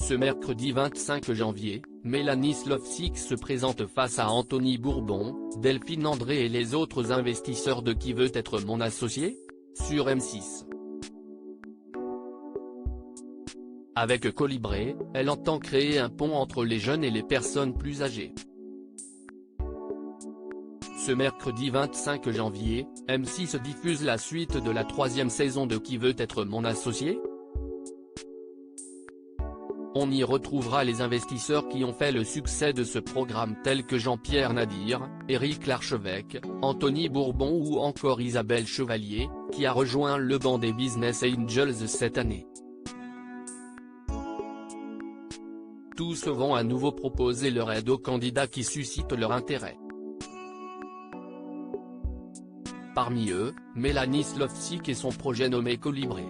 Ce mercredi 25 janvier, Mélanie Slofsik se présente face à Anthony Bourbon, Delphine André et les autres investisseurs de Qui veut être mon associé ? Sur M6. Avec Colibri, elle entend créer un pont entre les jeunes et les personnes plus âgées. Ce mercredi 25 janvier, M6 diffuse la suite de la 3e saison de Qui veut être mon associé ? On y retrouvera les investisseurs qui ont fait le succès de ce programme tels que Jean-Pierre Nadir, Éric Larchevêque, Anthony Bourbon ou encore Isabelle Chevalier, qui a rejoint le banc des Business Angels cette année. Tous vont à nouveau proposer leur aide aux candidats qui suscitent leur intérêt. Parmi eux, Mélanie Slofsik et son projet nommé Colibri.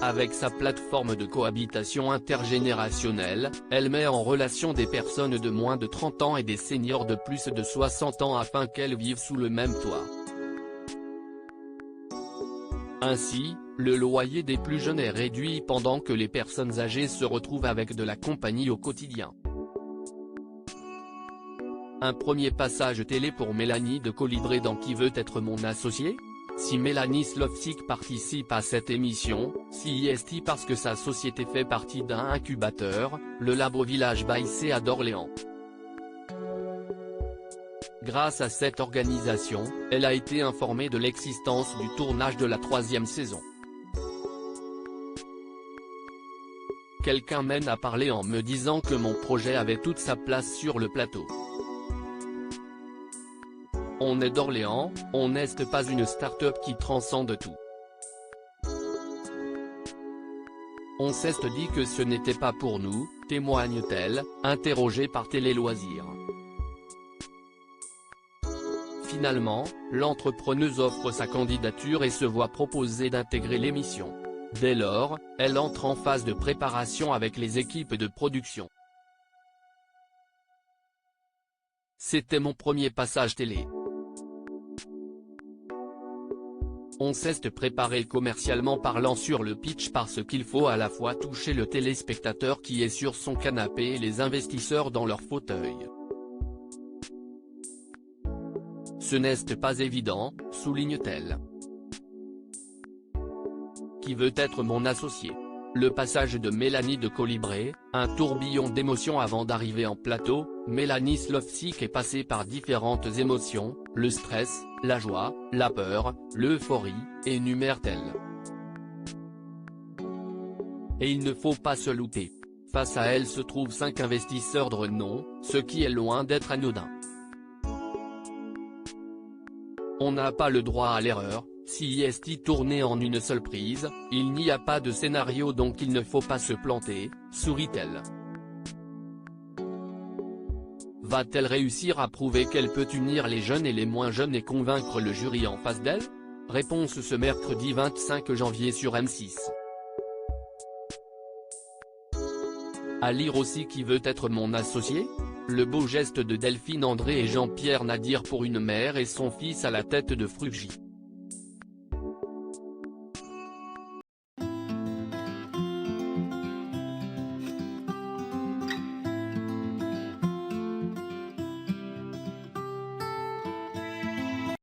Avec sa plateforme de cohabitation intergénérationnelle, elle met en relation des personnes de moins de 30 ans et des seniors de plus de 60 ans afin qu'elles vivent sous le même toit. Ainsi, le loyer des plus jeunes est réduit pendant que les personnes âgées se retrouvent avec de la compagnie au quotidien. Un premier passage télé pour Mélanie de Colibri dans Qui veut être mon associé ? Si Mélanie Slofsik participe à cette émission, c'est parce que sa société fait partie d'un incubateur, le Labo Village by à d'Orléans. Grâce à cette organisation, elle a été informée de l'existence du tournage de la 3e saison. Quelqu'un m'a parlé en me disant que mon projet avait toute sa place sur le plateau. On est d'Orléans, on n'est pas une start-up qui transcende tout. On s'est dit que ce n'était pas pour nous, témoigne-t-elle, interrogée par Télé Loisirs. Finalement, l'entrepreneuse offre sa candidature et se voit proposer d'intégrer l'émission. Dès lors, elle entre en phase de préparation avec les équipes de production. C'était mon premier passage télé. On s'est préparé commercialement parlant sur le pitch parce qu'il faut à la fois toucher le téléspectateur qui est sur son canapé et les investisseurs dans leur fauteuil. Ce n'est pas évident, souligne-t-elle. Qui veut être mon associé ? Le passage de Mélanie de Colibri, un tourbillon d'émotions avant d'arriver en plateau. Mélanie Slofsik est passée par différentes émotions, le stress, la joie, la peur, l'euphorie, énumère-t-elle. Et il ne faut pas se louper. Face à elle se trouvent 5 investisseurs de renom, ce qui est loin d'être anodin. On n'a pas le droit à l'erreur, si est tourné en une seule prise, il n'y a pas de scénario donc il ne faut pas se planter, sourit-elle. Va-t-elle réussir à prouver qu'elle peut unir les jeunes et les moins jeunes et convaincre le jury en face d'elle ? Réponse ce mercredi 25 janvier sur M6. À lire aussi Qui veut être mon associé ? Le beau geste de Delphine André et Jean-Pierre Nadir pour une mère et son fils à la tête de Frugy.